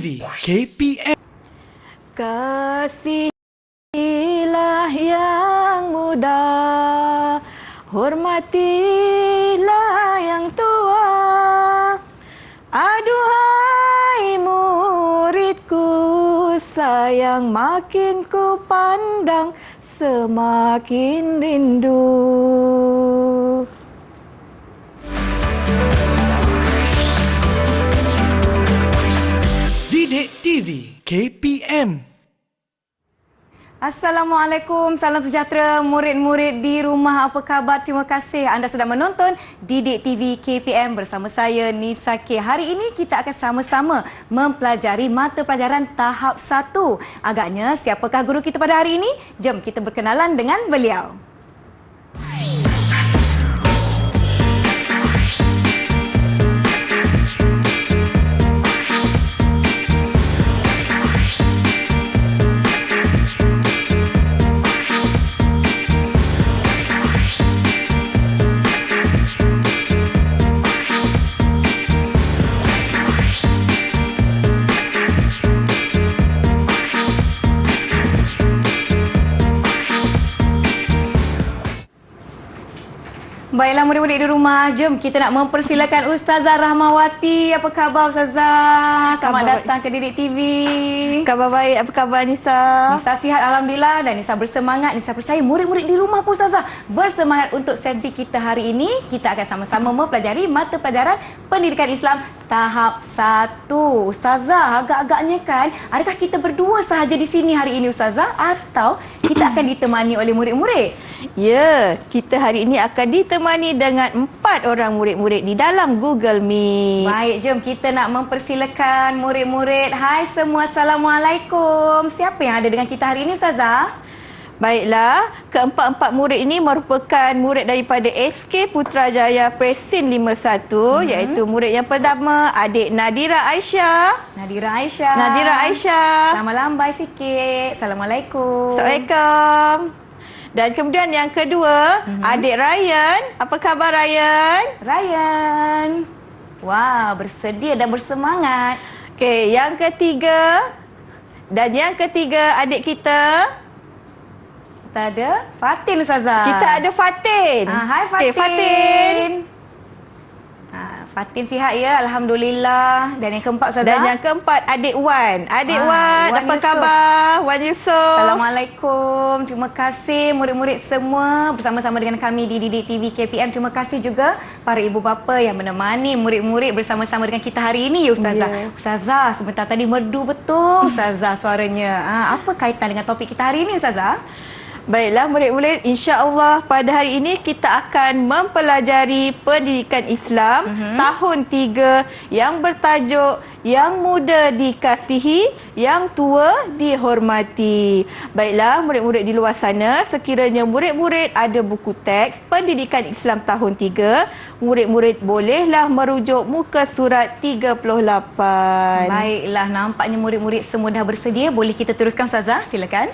TV KPM. Kasihilah yang muda, hormatilah yang tua. Aduhai muridku sayang, makin ku pandang semakin rindu. Didik TV KPM. Assalamualaikum, salam sejahtera murid-murid di rumah, apa khabar? Terima kasih anda sedang menonton Didik TV KPM bersama saya Nisa K. Hari ini kita akan sama-sama mempelajari mata pelajaran tahap 1. Agaknya siapakah guru kita pada hari ini? Jom kita berkenalan dengan beliau. Baiklah murid-murid di rumah, jom kita nak mempersilakan Ustazah Rahmawati. Apa khabar Ustazah? Selamat datang ke Didik TV. Khabar baik, apa khabar Nisa? Nisa sihat Alhamdulillah dan Nisa bersemangat. Nisa percaya murid-murid di rumah pun Ustazah bersemangat untuk sesi kita hari ini. Kita akan sama-sama mempelajari mata pelajaran Pendidikan Islam tahap 1. Ustazah, agak-agaknya kan, adakah kita berdua sahaja di sini hari ini Ustazah? Atau kita akan ditemani oleh murid-murid? Ya, kita hari ini akan ditemani dengan 4 orang murid-murid di dalam Google Meet. Baik, jom kita nak mempersilakan murid-murid. Hai semua, Assalamualaikum. Siapa yang ada dengan kita hari ini Ustazah? Baiklah, keempat-empat murid ini merupakan murid daripada SK Putrajaya Presin 51, iaitu murid yang pertama, adik Nadira Aisyah. Nadira Aisyah. Nadira Aisyah. Lama lambai sikit. Assalamualaikum. Assalamualaikum. Dan kemudian yang kedua, adik Ryan. Apa khabar Ryan? Ryan. Wah, bersedia dan bersemangat. Okey, yang ketiga. Dan yang ketiga, adik kita. Kita ada Fatin Ustazah. Kita ada Fatin. Hai Fatin. Okey, Fatin. Fatin sihat ya, Alhamdulillah. Dan yang keempat Ustazah. Dan yang keempat, adik Wan. Adik Wan, Wan apa Yusof. khabar? Wan Yusof. Assalamualaikum. Terima kasih murid-murid semua bersama-sama dengan kami di Didik TV KPM. Terima kasih juga para ibu bapa yang menemani murid-murid bersama-sama dengan kita hari ini ya Ustazah. Yeah. Ustazah, sebentar tadi merdu betul Ustazah suaranya. Apa kaitan dengan topik kita hari ini Ustazah? Baiklah murid-murid, insya-Allah pada hari ini kita akan mempelajari pendidikan Islam tahun 3 yang bertajuk Yang Muda Dikasihi, Yang Tua Dihormati. Baiklah murid-murid di luar sana, sekiranya murid-murid ada buku teks pendidikan Islam tahun 3, murid-murid bolehlah merujuk muka surat 38. Baiklah, nampaknya murid-murid semua dah bersedia. Boleh kita teruskan Ustazah? Silakan.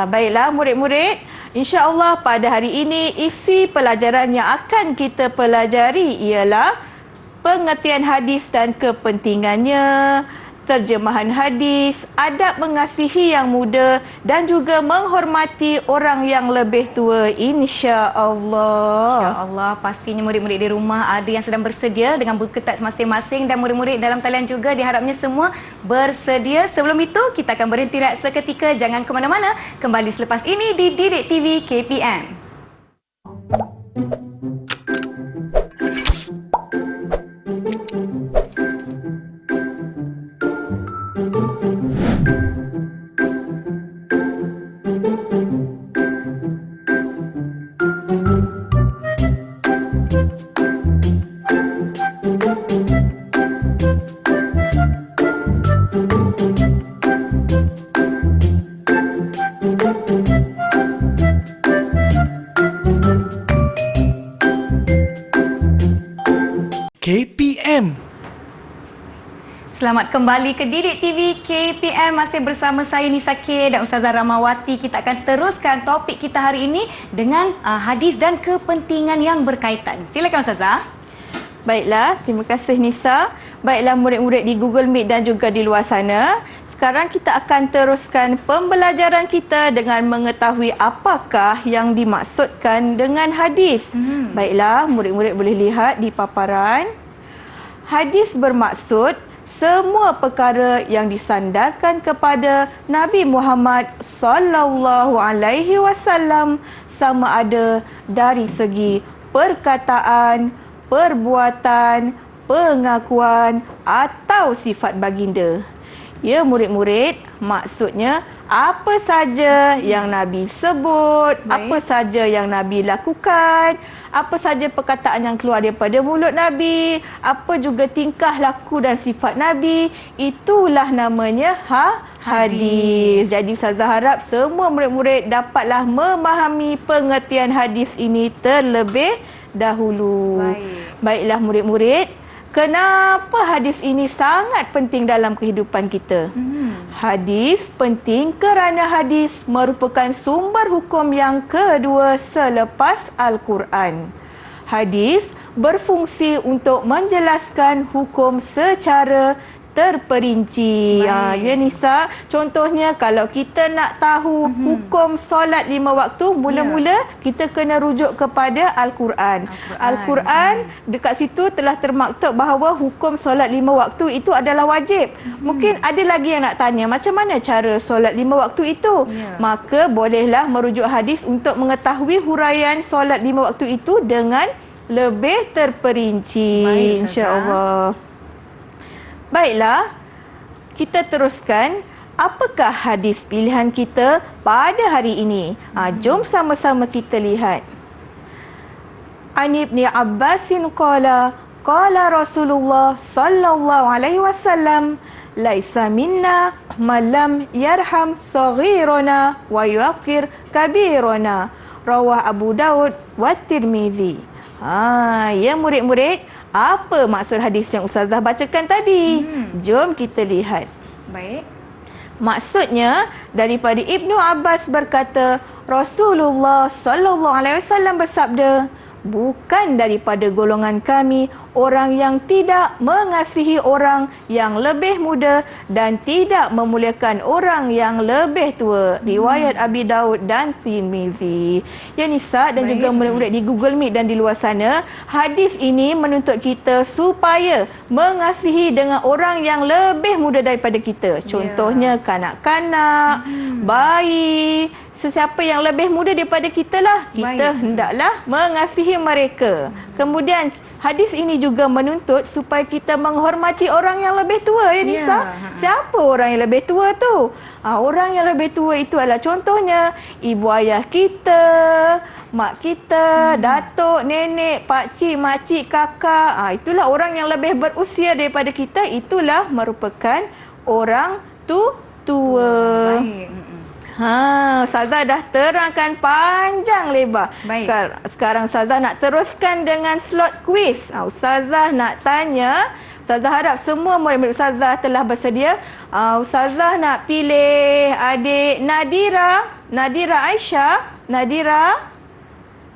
Baiklah murid-murid, insya-Allah pada hari ini isi pelajaran yang akan kita pelajari ialah pengertian hadis dan kepentingannya, terjemahan hadis, adab mengasihi yang muda dan juga menghormati orang yang lebih tua, insya-Allah. InsyaAllah, pastinya murid-murid di rumah ada yang sedang bersedia dengan buku teks masing-masing dan murid-murid dalam talian juga diharapnya semua bersedia. Sebelum itu, kita akan berhenti rehat seketika. Jangan ke mana-mana. Kembali selepas ini di Didik TV KPM. KPM. Selamat kembali ke Didik TV KPM. Masih bersama saya Nisa K dan Ustazah Rahmawati. Kita akan teruskan topik kita hari ini dengan hadis dan kepentingan yang berkaitan. Silakan Ustazah. Baiklah, terima kasih Nisa. Baiklah murid-murid di Google Meet dan juga di luar sana. Sekarang kita akan teruskan pembelajaran kita dengan mengetahui apakah yang dimaksudkan dengan hadis. Baiklah, murid-murid boleh lihat di paparan. Hadis bermaksud semua perkara yang disandarkan kepada Nabi Muhammad sallallahu alaihi wasallam, sama ada dari segi perkataan, perbuatan, pengakuan atau sifat baginda. Ya murid-murid, maksudnya apa saja yang Nabi sebut, apa saja yang Nabi lakukan, apa saja perkataan yang keluar daripada mulut Nabi, apa juga tingkah laku dan sifat Nabi, itulah namanya hadis. Jadi Ustazah harap semua murid-murid dapatlah memahami pengertian hadis ini terlebih dahulu. Baiklah murid-murid, kenapa hadis ini sangat penting dalam kehidupan kita? Hadis penting kerana hadis merupakan sumber hukum yang kedua selepas Al-Quran. Hadis berfungsi untuk menjelaskan hukum secara terperinci. Ya Nisa, contohnya kalau kita nak tahu hukum solat 5 waktu, mula-mula kita kena rujuk kepada Al-Quran. Al-Quran dekat situ telah termaktub bahawa hukum solat 5 waktu itu adalah wajib. Mungkin ada lagi yang nak tanya, macam mana cara solat 5 waktu itu? Maka bolehlah merujuk hadis untuk mengetahui huraian solat 5 waktu itu dengan lebih terperinci, insya-Allah. Baiklah, kita teruskan. Apakah hadis pilihan kita pada hari ini? Jom sama-sama kita lihat. An Ibni Abbasin qala Rasulullah sallallahu alaihi wasallam, laisa minna man lam yarham saghirana wa yuqir kabirana. Rawah Abu Daud wa Tirmizi. Ya murid-murid, apa maksud hadis yang Ustazah bacakan tadi? Jom kita lihat. Baik. Maksudnya, daripada Ibnu Abbas berkata, Rasulullah sallallahu alaihi wasallam bersabda, bukan daripada golongan kami orang yang tidak mengasihi orang yang lebih muda dan tidak memuliakan orang yang lebih tua. Riwayat Abi Daud dan Tirmizi. Ya Nisa dan juga murid-murid di Google Meet dan di luar sana, hadis ini menuntut kita supaya mengasihi dengan orang yang lebih muda daripada kita. Contohnya kanak-kanak, bayi, sesiapa yang lebih muda daripada kita lah, kita hendaklah mengasihi mereka. Kemudian hadis ini juga menuntut supaya kita menghormati orang yang lebih tua, ya Nisa. Siapa orang yang lebih tua tu? Orang yang lebih tua itu adalah contohnya ibu ayah kita, mak kita, datuk, nenek, pakcik, makcik, kakak. Itulah orang yang lebih berusia daripada kita, itulah merupakan orang tua. Ustazah dah terangkan panjang lebar. Sekarang Ustazah nak teruskan dengan slot quiz. Ustazah nak tanya, Ustazah harap semua murid-murid Ustazah telah bersedia. Ustazah nak pilih adik Nadira Aisyah.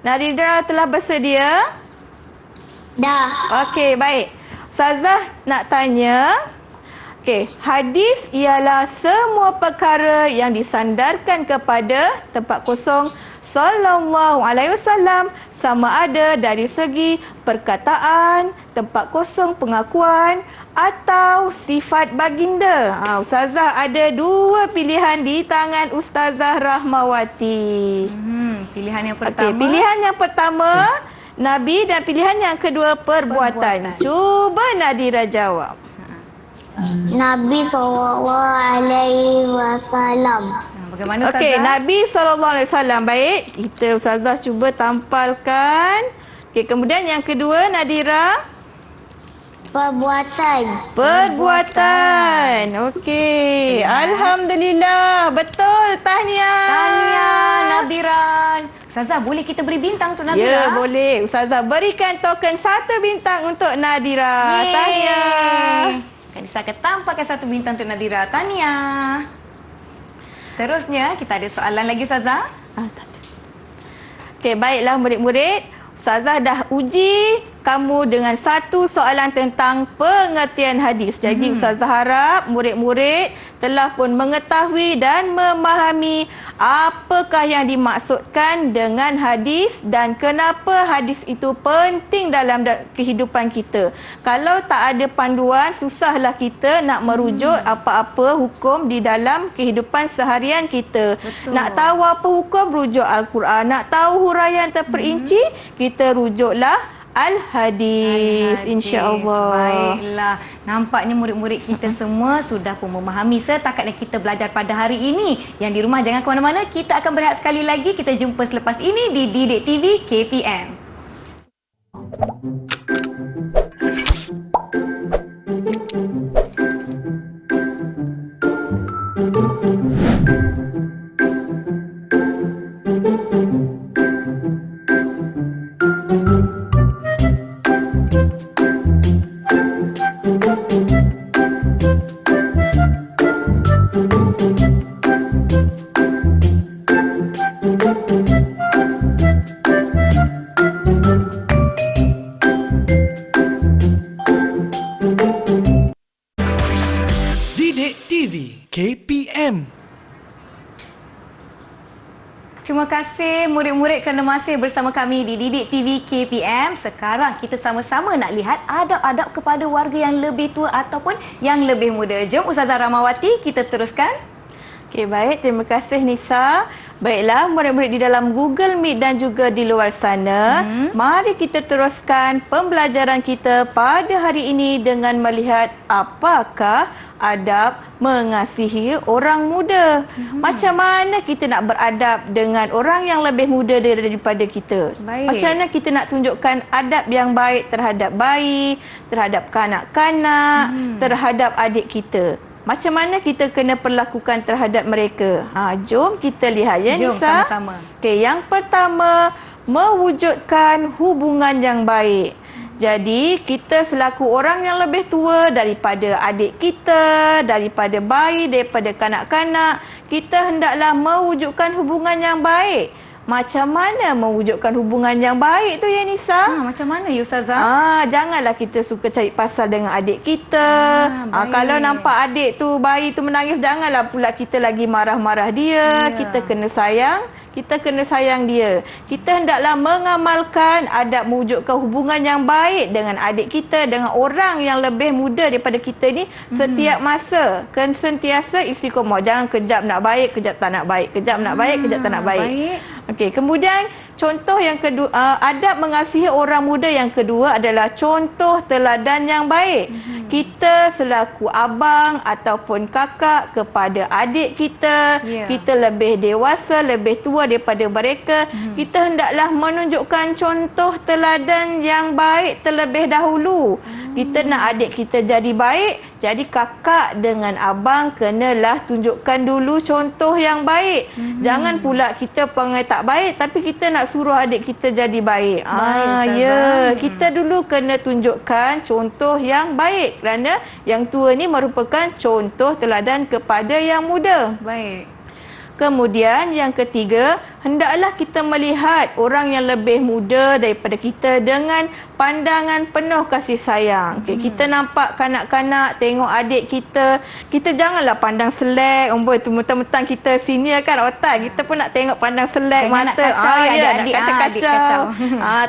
Nadira telah bersedia? Dah. Okey, baik. Ustazah nak tanya, hadis ialah semua perkara yang disandarkan kepada tempat kosong sallallahu alaihi wasallam, sama ada dari segi perkataan, tempat kosong pengakuan atau sifat baginda. Ustazah ada 2 pilihan di tangan Ustazah Rahmawati. Pilihan yang pertama. Pilihan yang pertama Nabi dan pilihan yang kedua perbuatan. Cuba Nadira jawab. Nabi SAW. Bagaimana Ustazah? Nabi SAW. Baik, kita Ustazah cuba tampalkan. Kemudian yang kedua Nadira. Perbuatan. Alhamdulillah. Betul. Tahniah Nadira. Ustazah, boleh kita beri bintang untuk Nadira? Ya, boleh. Ustazah berikan token 1 bintang untuk Nadira. Tahniah. Kanisa akan tampakkan 1 bintang untuk Nadira. Tahniah. Seterusnya, kita ada soalan lagi Ustazah. Baiklah murid-murid. Ustazah dah uji kamu dengan satu soalan tentang pengertian hadis. Jadi Ustazah harap murid-murid telah pun mengetahui dan memahami apakah yang dimaksudkan dengan hadis dan kenapa hadis itu penting dalam kehidupan kita. Kalau tak ada panduan, susahlah kita nak merujuk apa-apa hukum di dalam kehidupan seharian kita. Betul. Nak tahu apa hukum, rujuk Al-Quran. Nak tahu huraian terperinci, kita rujuklah Al-Hadis, insya-Allah. Baiklah. Nampaknya murid-murid kita semua sudah pun memahami setakat yang kita belajar pada hari ini. Yang di rumah jangan ke mana-mana, kita akan berehat sekali lagi. Kita jumpa selepas ini di Didik TV KPM. Didik TV KPM. Terima kasih murid-murid kerana masih bersama kami di Didik TV KPM. Sekarang kita sama-sama nak lihat adab-adab kepada warga yang lebih tua ataupun yang lebih muda. Jom Ustazah Rahmawati, kita teruskan. Okey, baik. Terima kasih Nisa. Baiklah, murid-murid di dalam Google Meet dan juga di luar sana, mari kita teruskan pembelajaran kita pada hari ini dengan melihat apakah adab mengasihi orang muda. Macam mana kita nak beradab dengan orang yang lebih muda daripada kita? Baik. Macam mana kita nak tunjukkan adab yang baik terhadap bayi, terhadap kanak-kanak, terhadap adik kita? Macam mana kita kena perlakukan terhadap mereka? Jom kita lihat ya Jom Nisa. sama-sama. Okey, yang pertama, mewujudkan hubungan yang baik. Jadi, kita selaku orang yang lebih tua daripada adik kita, daripada bayi, daripada kanak-kanak, kita hendaklah mewujudkan hubungan yang baik. Macam mana mewujudkan hubungan yang baik tu ya Nisa? Macam mana ya Ustazah? Janganlah kita suka cari pasal dengan adik kita. Baik. Kalau nampak adik tu, bayi tu menangis, janganlah pula kita lagi marah-marah dia. Ya. Kita kena sayang. Kita kena sayang dia. Kita hendaklah mengamalkan adab mewujudkan hubungan yang baik dengan adik kita, dengan orang yang lebih muda daripada kita ni setiap masa. Kan sentiasa istiqomah. Jangan kejap nak baik, kejap tak nak baik. Kejap nak baik, kejap tak nak baik. Okey, kemudian contoh yang kedua, adab mengasihi orang muda yang kedua adalah contoh teladan yang baik. Kita selaku abang ataupun kakak kepada adik kita, kita lebih dewasa, lebih tua daripada mereka, kita hendaklah menunjukkan contoh teladan yang baik terlebih dahulu. Kita nak adik kita jadi baik, jadi kakak dengan abang kenalah tunjukkan dulu contoh yang baik. Jangan pula kita perangai tak baik tapi kita nak suruh adik kita jadi baik. Kita dulu kena tunjukkan contoh yang baik kerana yang tua ni merupakan contoh teladan kepada yang muda. Baik. Kemudian yang ketiga, hendaklah kita melihat orang yang lebih muda daripada kita dengan pandangan penuh kasih sayang. Kita nampak kanak-kanak, tengok adik kita, kita janganlah pandang selek. Tu mentang-mentang kita senior kan otak, kita pun nak tengok pandang selek Jangan mata. nak kacau Nak kacau-kacau.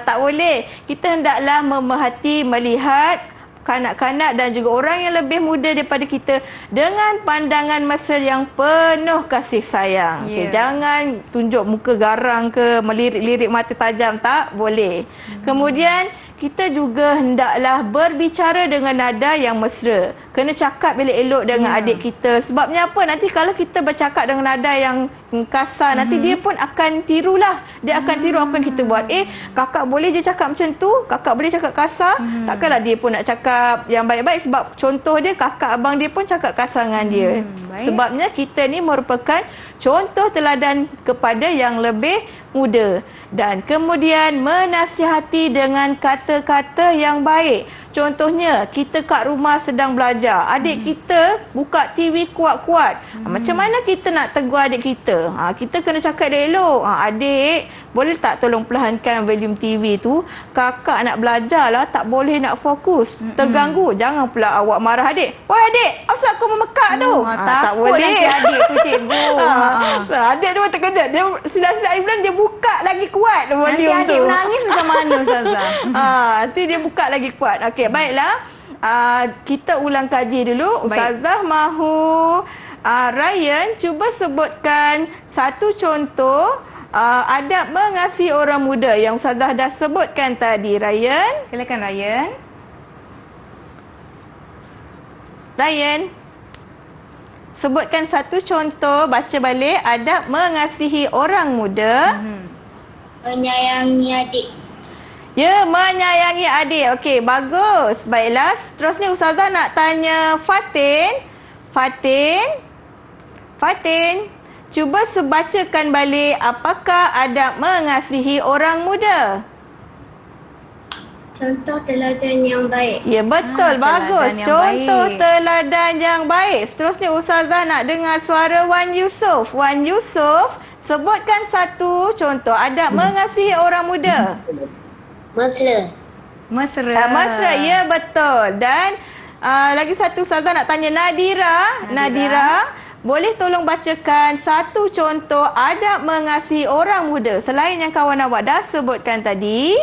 Tak boleh. Kita hendaklah memerhati, melihat kanak-kanak dan juga orang yang lebih muda daripada kita dengan pandangan mesra yang penuh kasih sayang. Jangan tunjuk muka garang ke, melirik-lirik mata tajam, tak boleh. Kemudian kita juga hendaklah berbicara dengan nada yang mesra. Kena cakap elok-elok dengan adik kita. Sebabnya apa? Nanti kalau kita bercakap dengan nada yang kasar, nanti dia pun akan tirulah. Dia akan tiru apa yang kita buat. Kakak boleh je cakap macam tu, kakak boleh cakap kasar. Takkanlah dia pun nak cakap yang baik-baik sebab contoh dia, kakak abang dia pun cakap kasar dengan dia. Sebabnya kita ni merupakan contoh teladan kepada yang lebih muda. Dan kemudian menasihati dengan kata-kata yang baik. Contohnya, kita kat rumah sedang belajar. Adik kita buka TV kuat-kuat. Macam mana kita nak tegur adik kita? Kita kena cakap elok. Adik, boleh tak tolong perlahankan volume TV tu? Kakak nak belajar lah, tak boleh nak fokus. Terganggu. Jangan pula awak marah adik. Wah adik, asal kau memekak tu? Tak Takut boleh. nanti adik tu cikgu. Adik tu pun terkejut. Dia silap-silap bulan dia buka lagi kuat Nanti volume adik tu. menangis macam mana Ustazah? Nanti dia buka lagi kuat. Okey, baiklah. Kita ulang kaji dulu. Ustazah mahu Ryan cuba sebutkan satu contoh adab mengasihi orang muda yang Ustazah dah sebutkan tadi. Ryan. Silakan Ryan. Ryan. Sebutkan satu contoh, baca balik adab mengasihi orang muda. Menyayangi adik. Ya, menyayangi adik. Okey, bagus. Baiklah, seterusnya Ustazah nak tanya Fatin. Fatin, cuba sebacakan balik apakah adab mengasihi orang muda. Contoh teladan yang baik. Ya, betul. Bagus. Teladan yang Contoh baik. teladan yang baik. Seterusnya Ustazah nak dengar suara Wan Yusof. Wan Yusof, sebutkan satu contoh adab mengasihi orang muda. Mesra. Mesra. Ya, betul. Dan lagi satu Ustazah nak tanya Nadira, boleh tolong bacakan satu contoh adab mengasihi orang muda selain yang kawan awak dah sebutkan tadi.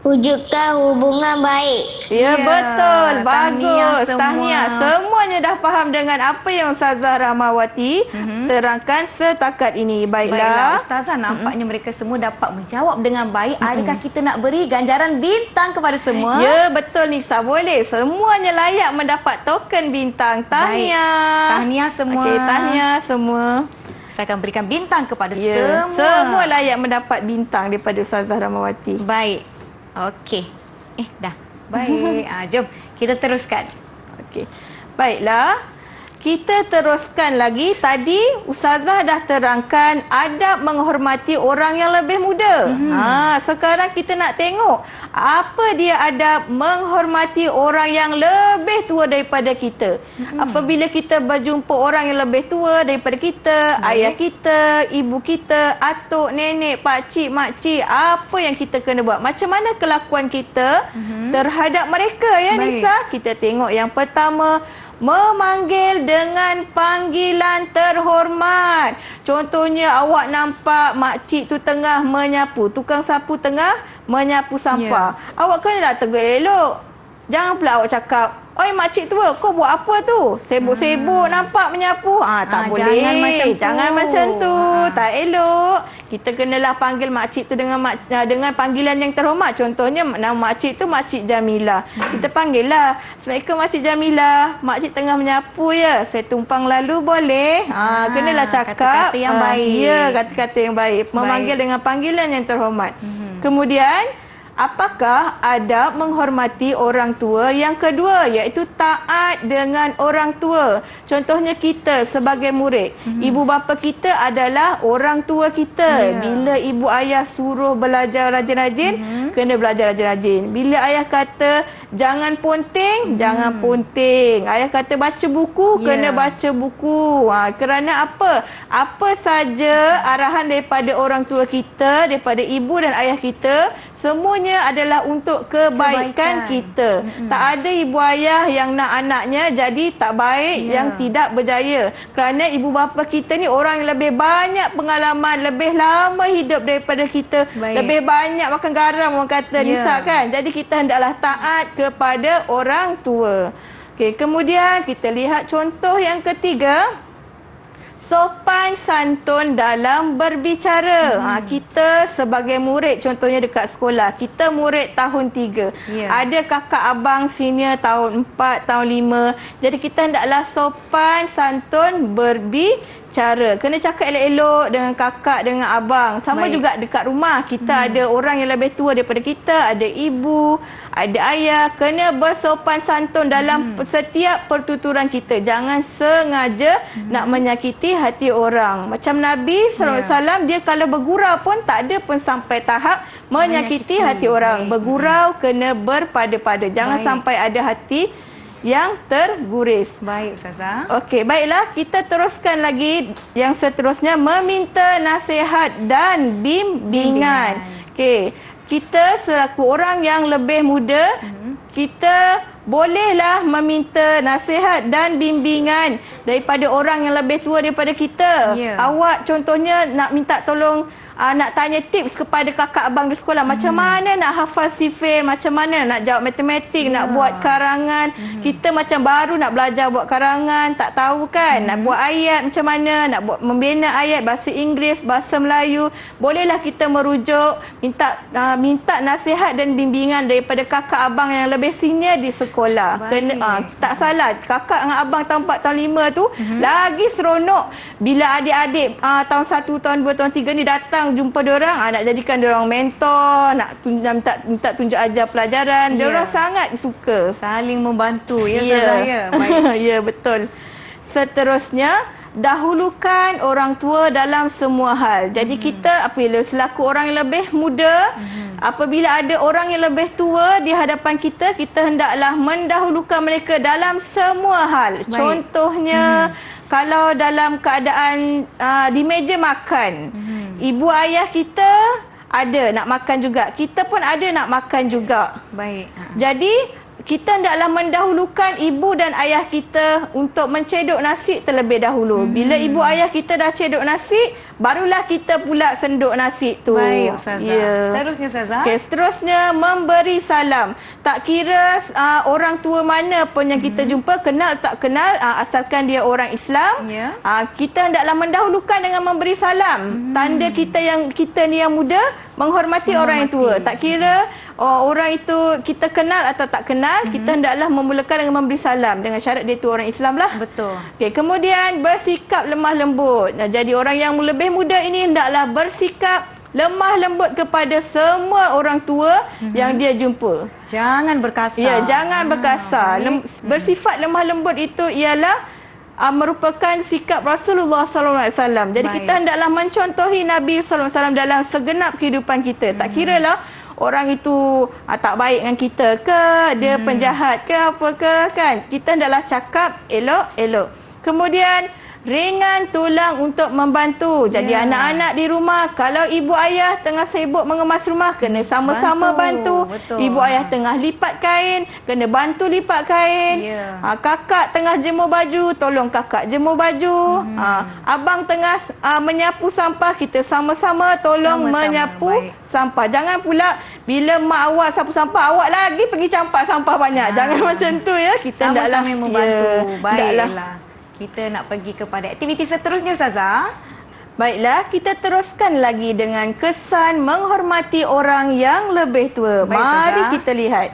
Wujudkan hubungan baik. Ya, betul. tahniah Bagus. semua. Tahniah. Semuanya dah faham dengan apa yang Ustazah Rahmawati terangkan setakat ini. Baiklah, Baiklah. Ustazah, nampaknya mereka semua dapat menjawab dengan baik. Adakah kita nak beri ganjaran bintang kepada semua? Ya, betul Nisa. Boleh. Semuanya layak mendapat token bintang. Tahniah. Tahniah semua. Okey, tahniah semua. Saya akan berikan bintang kepada Ya, semua layak mendapat bintang daripada Ustazah Rahmawati. Baik. Okey. Dah. Baik. Jom kita teruskan. Okey. Baiklah. Kita teruskan lagi. Tadi Ustazah dah terangkan adab menghormati orang yang lebih muda. Sekarang kita nak tengok apa dia adab menghormati orang yang lebih tua daripada kita. Apabila kita berjumpa orang yang lebih tua daripada kita, ayah kita, ibu kita, atuk, nenek, pakcik, makcik, apa yang kita kena buat? Macam mana kelakuan kita terhadap mereka ya Nisa? Kita tengok yang pertama, memanggil dengan panggilan terhormat. Contohnya awak nampak makcik tu tengah menyapu, tukang sapu tengah menyapu sampah. Awak kenalah tegur elok. Jangan pula awak cakap, "Oi makcik tua, kau buat apa tu? Sibuk-sibuk nampak menyapu." Tak boleh. Jangan macam tu. Tak elok. Kita kenalah panggil makcik tu dengan panggilan yang terhormat. Contohnya nama makcik tu Makcik Jamilah. Kita panggillah, "Assalamualaikum Makcik Jamilah. Makcik tengah menyapu ya. Saya tumpang lalu boleh?" Kenalah cakap kata-kata yang baik. Ya, kata-kata yang baik. Memanggil dengan panggilan yang terhormat. Kemudian apakah adab menghormati orang tua yang kedua, iaitu taat dengan orang tua. Contohnya kita sebagai murid, ibu bapa kita adalah orang tua kita. Bila ibu ayah suruh belajar rajin-rajin, kena belajar rajin-rajin. Bila ayah kata jangan ponting, jangan ponting. Ayah kata baca buku, kena baca buku. Kerana apa? Apa saja arahan daripada orang tua kita, daripada ibu dan ayah kita, semuanya adalah untuk kebaikan kita. Tak ada ibu ayah yang nak anaknya jadi tak baik, yang tidak berjaya. Kerana ibu bapa kita ni orang yang lebih banyak pengalaman, lebih lama hidup daripada kita, lebih banyak makan garam orang kata Nisa kan. Jadi kita hendaklah taat kepada orang tua. Okey, kemudian kita lihat contoh yang ketiga. Sopan santun dalam berbicara. Kita sebagai murid, contohnya dekat sekolah, kita murid tahun 3. Ada kakak abang senior tahun 4, tahun 5. Jadi kita hendaklah sopan santun berbicara. Kena cakap elok-elok dengan kakak, dengan abang. Sama juga dekat rumah, kita ada orang yang lebih tua daripada kita, ada ibu, ada ayah. Kena bersopan santun dalam setiap pertuturan kita. Jangan sengaja nak menyakiti hati orang. Macam Nabi SAW, dia kalau bergurau pun tak ada pun sampai tahap menyakiti hati orang. Bergurau kena berpada-pada. Jangan sampai ada hati yang terguris. Baik Ustazah. Okey, baiklah, kita teruskan lagi yang seterusnya, meminta nasihat dan bimbingan. Okey, kita selaku orang yang lebih muda, kita bolehlah meminta nasihat dan bimbingan daripada orang yang lebih tua daripada kita. Ya. Awak contohnya nak minta tolong, nak tanya tips kepada kakak abang di sekolah, macam mana nak hafal sifir, macam mana nak jawab matematik, nak buat karangan. Kita macam baru nak belajar buat karangan, tak tahu kan, nak buat ayat macam mana, nak buat membina ayat bahasa Inggeris, bahasa Melayu. Bolehlah kita merujuk, minta nasihat dan bimbingan daripada kakak abang yang lebih senior di sekolah. Kena, tak salah, kakak dengan abang tahun 4, tahun 5 tu lagi seronok bila adik-adik tahun 1, tahun 2, tahun 3 ni datang jumpa diorang, nak jadikan diorang mentor, nak minta tunjuk ajar pelajaran. Diorang sangat suka. Saling membantu ya Ustazah ya. Ya, betul. Seterusnya, dahulukan orang tua dalam semua hal. Jadi kita apabila selaku orang yang lebih muda, apabila ada orang yang lebih tua di hadapan kita, kita hendaklah mendahulukan mereka dalam semua hal. Baik. Contohnya, kalau dalam keadaan di meja makan, ibu ayah kita ada nak makan juga, kita pun ada nak makan juga. Baik. Jadi kita hendaklah mendahulukan ibu dan ayah kita untuk mencedok nasi terlebih dahulu. Bila ibu ayah kita dah cedok nasi, barulah kita pula senduk nasi tu. Baik Ustazah. Ya. Seterusnya Ustazah. Okay, seterusnya memberi salam. Tak kira orang tua mana pun yang kita jumpa, kenal tak kenal, asalkan dia orang Islam, Ya. kita hendaklah mendahulukan dengan memberi salam. Tanda kita ni yang muda menghormati orang yang tua. Tak kira orang itu kita kenal atau tak kenal, kita hendaklah memulakan dengan memberi salam, dengan syarat dia itu orang Islam lah. Betul. Okay, kemudian bersikap lemah lembut. Jadi orang yang lebih muda ini hendaklah bersikap lemah lembut kepada semua orang tua yang dia jumpa. Jangan berkasar. Ya, jangan berkasar. Bersifat lemah lembut itu ialah merupakan sikap Rasulullah SAW. Jadi Baik. kita hendaklah mencontohi Nabi SAW dalam segenap kehidupan kita. Tak kiralah orang itu tak baik dengan kita ke, dia penjahat ke apa ke, kan. Kita hendaklah cakap elok-elok. Kemudian ringan tulang untuk membantu. Jadi anak-anak di rumah, kalau ibu ayah tengah sibuk mengemas rumah, kena sama-sama bantu. Betul. Ibu ayah tengah lipat kain, kena bantu lipat kain. Kakak tengah jemur baju, tolong kakak jemur baju. Abang tengah menyapu sampah, kita sama-sama tolong menyapu sampah. Jangan pula bila mak awak sapu sampah, awak lagi pergi campak sampah banyak. Jangan macam tu ya. Kita hendaklah sama-sama membantu. Baiklah. hendaklah. Kita nak pergi kepada aktiviti seterusnya Ustazah. Baiklah, kita teruskan lagi dengan kesan menghormati orang yang lebih tua. Baik, Mari Ustazah. kita lihat.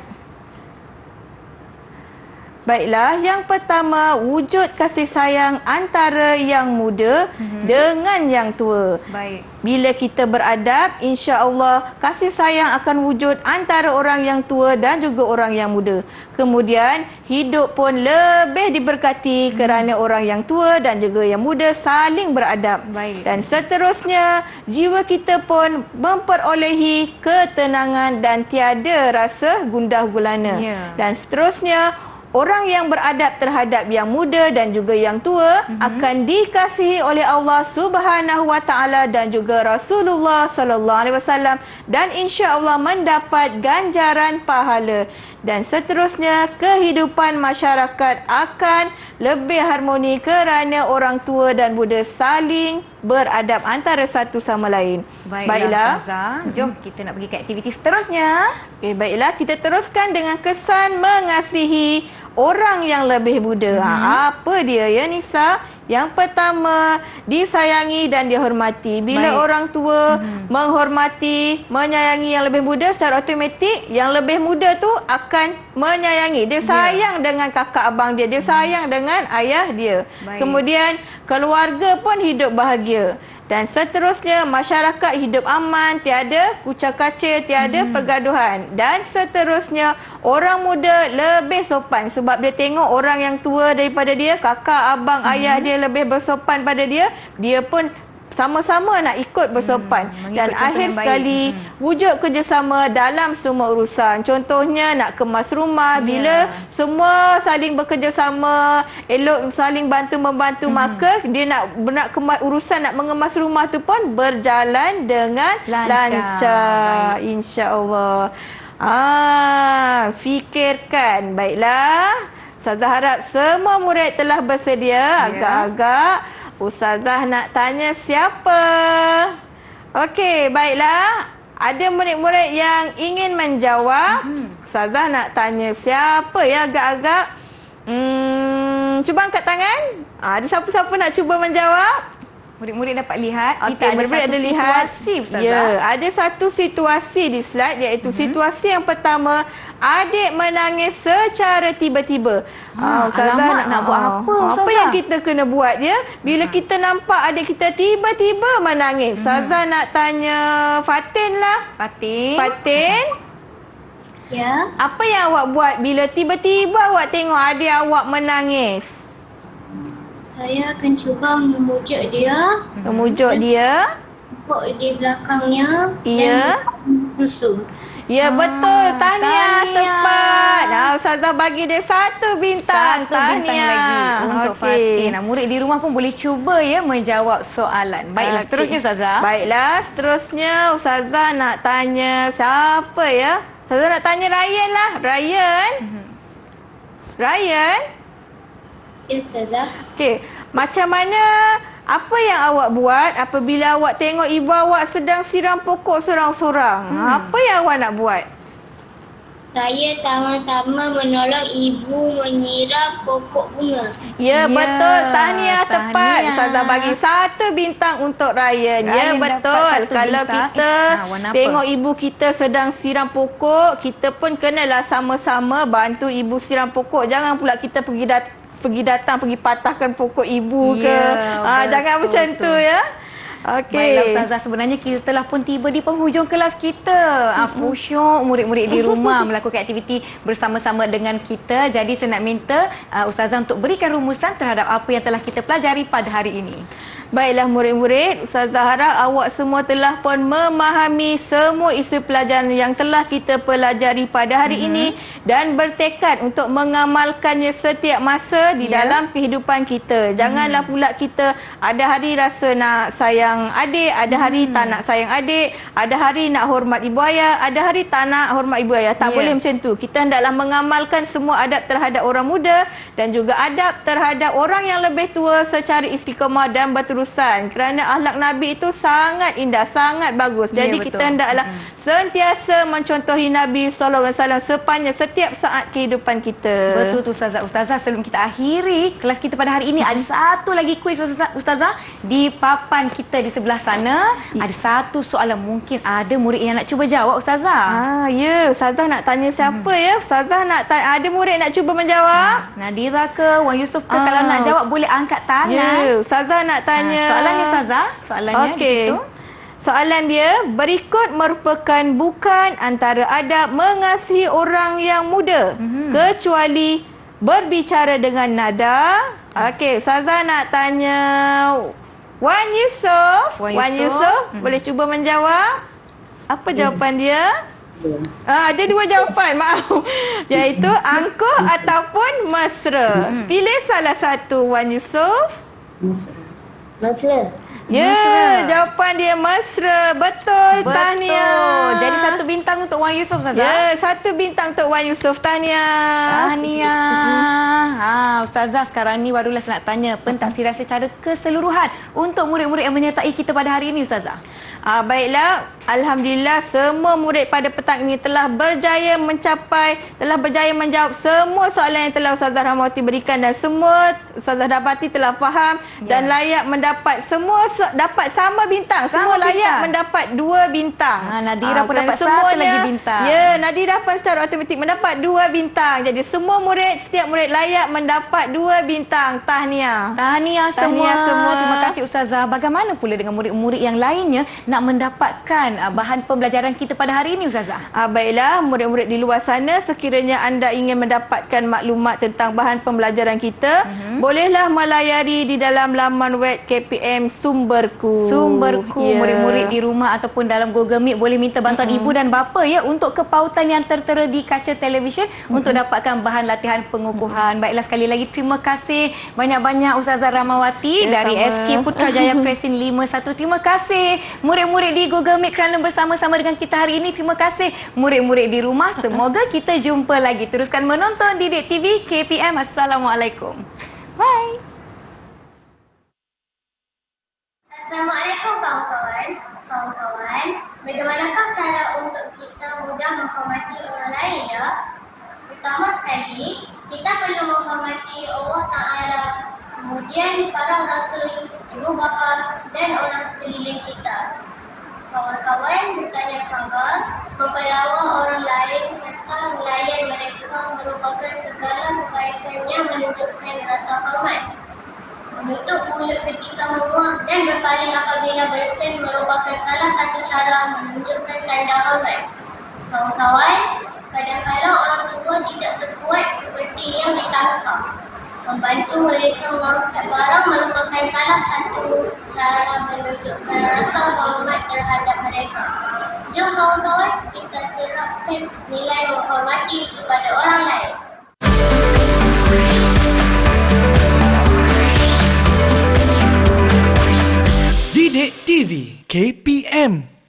Baiklah, yang pertama, wujud kasih sayang antara yang muda dengan yang tua. Baik. Bila kita beradab, insya-Allah kasih sayang akan wujud antara orang yang tua dan juga orang yang muda. Kemudian hidup pun lebih diberkati kerana orang yang tua dan juga yang muda saling beradab. Baik. Dan seterusnya, jiwa kita pun memperolehi ketenangan dan tiada rasa gundah gulana. Ya. Dan seterusnya, orang yang beradab terhadap yang muda dan juga yang tua akan dikasihi oleh Allah Subhanahu wa taala dan juga Rasulullah sallallahu alaihi wasallam, dan insya-Allah mendapat ganjaran pahala. Dan seterusnya, kehidupan masyarakat akan lebih harmoni kerana orang tua dan muda saling beradab antara satu sama lain. Baiklah Ustazah. Jom kita nak pergi ke aktiviti seterusnya. Okay, baiklah, kita teruskan dengan kesan mengasihi orang yang lebih muda. Apa dia ya Nisa? Yang pertama, disayangi dan dihormati. Bila Baik. orang tua menghormati, menyayangi yang lebih muda, secara automatik yang lebih muda tu akan menyayangi. Dia sayang dengan kakak abang dia, dia sayang dengan ayah dia. Baik. Kemudian keluarga pun hidup bahagia. Dan seterusnya, masyarakat hidup aman, tiada kucak kacir, tiada pergaduhan. Dan seterusnya, orang muda lebih sopan sebab dia tengok orang yang tua daripada dia, kakak, abang, ayah dia lebih bersopan pada dia, dia pun sama-sama nak ikut bersopan dan mengikut contoh akhir yang baik. sekali wujud kerjasama dalam semua urusan. Contohnya nak kemas rumah, bila semua saling bekerjasama, elok saling bantu-membantu, maka dia nak kemas urusan nak mengemas rumah tu pun berjalan dengan lancar. Insya-Allah. Fikirkan. Baiklah. Ustazah harap semua murid telah bersedia. Agak-agak Ustazah nak tanya siapa? Okey, baiklah. Ada murid-murid yang ingin menjawab. Ustazah nak tanya siapa ya agak-agak? Cuba angkat tangan. Ada siapa-siapa nak cuba menjawab? Murid-murid dapat lihat kita ada murid-murid satu situasi, Ustazah. Ya, ada satu situasi di slide, iaitu situasi yang pertama, adik menangis secara tiba-tiba. Alamak, nak buat apa, Ustazah? Apa yang kita kena buat ya? Bila kita nampak adik kita tiba-tiba menangis. Ustazah nak tanya Fatin lah. Fatin. Ya. Apa yang awak buat bila tiba-tiba awak tengok adik awak menangis? Saya akan cuba memujuk dia. Memujuk dia. Tepuk di belakangnya. Ya. Dan susu. Ya, betul. Tahniah. tahniah. Tepat. Ustazah bagi dia 1 bintang. Satu bintang lagi untuk Fatin. Murid di rumah pun boleh cuba ya menjawab soalan. Baiklah, seterusnya Ustazah. Baiklah, seterusnya Ustazah nak tanya siapa ya? Ustazah nak tanya Ryan lah. Ryan. Ryan. Ya, Ustazah. Okey, macam mana, apa yang awak buat apabila awak tengok ibu awak sedang siram pokok sorang-sorang? Apa yang awak nak buat? Saya sama-sama menolong ibu menyiram pokok bunga. Ya, betul. Tahniah, tahniah. tepat. Ustazah bagi 1 bintang untuk Ryan. Ya, Ryan betul. dapat 1 Kalau bintang. kita Warna apa? tengok ibu kita sedang siram pokok, kita pun kenalah sama-sama bantu ibu siram pokok. Jangan pula kita pergi datang, pergi patahkan pokok ibu ke. Jangan betul, macam tu ya. Okey. Baiklah Ustazah, sebenarnya kita telah pun tiba di penghujung kelas kita. Fusyuk murid-murid di rumah melakukan aktiviti bersama-sama dengan kita. Jadi saya nak minta Ustazah untuk berikan rumusan terhadap apa yang telah kita pelajari pada hari ini. Baiklah murid-murid, Ustazah harap awak semua telah pun memahami semua isi pelajaran yang telah kita pelajari pada hari ini dan bertekad untuk mengamalkannya setiap masa di dalam kehidupan kita. Janganlah pula kita ada hari rasa nak sayang adik, ada hari tak nak sayang adik, ada hari nak hormat ibu ayah, ada hari tak nak hormat ibu ayah. Tak boleh macam tu. Kita hendaklah mengamalkan semua adab terhadap orang muda dan juga adab terhadap orang yang lebih tua secara istiqamah dan berterusan. Kerana akhlak Nabi itu sangat indah, sangat bagus. Jadi kita hendaklah sentiasa mencontohi Nabi SAW sepanjang setiap saat kehidupan kita. Betul tu Ustazah. Ustazah, sebelum kita akhiri kelas kita pada hari ini, ada satu lagi kuis Ustazah. Di papan kita di sebelah sana ada satu soalan. Mungkin ada murid yang nak cuba jawab Ustazah. Ya, Ustazah nak tanya siapa ya? Ustazah nak tanya, ada murid nak cuba menjawab? Nadira ke, Wan Yusof ke, kalau nak jawab boleh angkat tangan. Ya, Ustazah nak tanya. Soalannya Ustazah, soalannya di situ. Soalan dia, berikut merupakan bukan antara adab mengasihi orang yang muda kecuali berbicara dengan nada. Okey, Ustazah nak tanya Wan Yusof. Wan Yusof, boleh cuba menjawab? Apa jawapan dia? Ada 2 jawapan, maaf. Iaitu angkuh ataupun mesra. Pilih salah satu, Wan Yusof. Mesra. Ya, jawapan dia mesra. Betul. Tahniah. Jadi 1 bintang untuk Wan Yusof Ustazah. Ya, 1 bintang untuk Wan Yusof. Tahniah. Tahniah. Ustazah, sekarang ni barulah saya nak tanya pentaksiran secara keseluruhan untuk murid-murid yang menyertai kita pada hari ini Ustazah. Baiklah, alhamdulillah semua murid pada petang ini telah berjaya menjawab semua soalan yang telah Ustazah Rahmawati berikan dan semua Ustazah dapati telah faham dan layak mendapat dapat sama bintang. Semua layak mendapat 2 bintang. Nadira pun dapat 1 lagi bintang. Ya, Nadira pun secara automatik mendapat 2 bintang. Jadi setiap murid layak mendapat 2 bintang. Tahniah. Tahniah semua. Terima kasih Ustazah. Bagaimana pula dengan murid-murid yang lainnya nak mendapatkan bahan pembelajaran kita pada hari ini Ustazah? Baiklah, murid-murid di luar sana, sekiranya anda ingin mendapatkan maklumat tentang bahan pembelajaran kita, bolehlah melayari di dalam laman web KPM Sumberku. Ya. Murid-murid di rumah ataupun dalam Google Meet boleh minta bantuan ibu dan bapa ya untuk kepautan yang tertera di kaca televisyen untuk dapatkan bahan latihan pengukuhan. Baiklah, sekali lagi terima kasih banyak-banyak Ustazah Rahmawati dari sama. SK Putrajaya Presin 51. Terima kasih murid-murid di Google Meet kerana bersama-sama dengan kita hari ini. Terima kasih murid-murid di rumah. Semoga kita jumpa lagi. Teruskan menonton Didik TV KPM. Assalamualaikum. Bye. Assalamualaikum kawan-kawan. Kawan-kawan, bagaimanakah cara untuk kita mudah menghormati orang lain ya? Pertama sekali, kita perlu menghormati Allah Ta'ala, kemudian para rasul, ibu bapa dan orang sekeliling kita. Kawan-kawan bertanya khabar, mempelawak orang lain serta melayan mereka merupakan segala kebaikan yang menunjukkan rasa hormat. Menutup mulut ketika menguap dan berpaling apabila bersin merupakan salah satu cara menunjukkan tanda hormat. Kawan-kawan, kadang-kadang orang tua tidak sekuat seperti yang disangka. Membantu mereka mengangkat barang merupakan salah satu cara menunjukkan rasa hormat terhadap mereka. Jom kawan-kawan, kita terapkan nilai menghormati kepada orang lain. Didik TV KPM